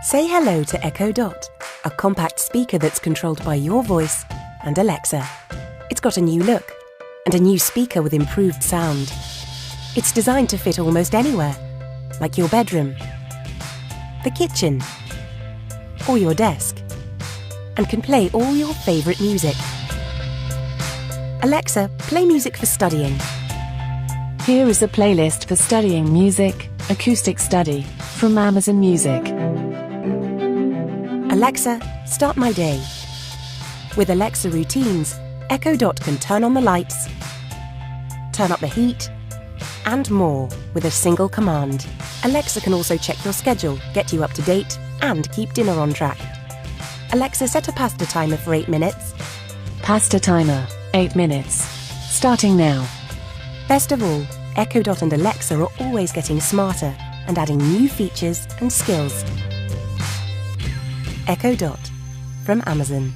Say hello to Echo Dot, a compact speaker that's controlled by your voice and Alexa. It's got a new look and a new speaker with improved sound. It's designed to fit almost anywhere, like your bedroom, the kitchen, or your desk, and can play all your favourite music. Alexa, play music for studying. Here is a playlist for studying music, Acoustic Study, from Amazon Music. Alexa, start my day. With Alexa routines, Echo Dot can turn on the lights, turn up the heat, and more with a single command. Alexa can also check your schedule, get you up to date, and keep dinner on track. Alexa, set a pasta timer for 8 minutes. Pasta timer, 8 minutes. Starting now. Best of all, Echo Dot and Alexa are always getting smarter and adding new features and skills. Echo Dot from Amazon.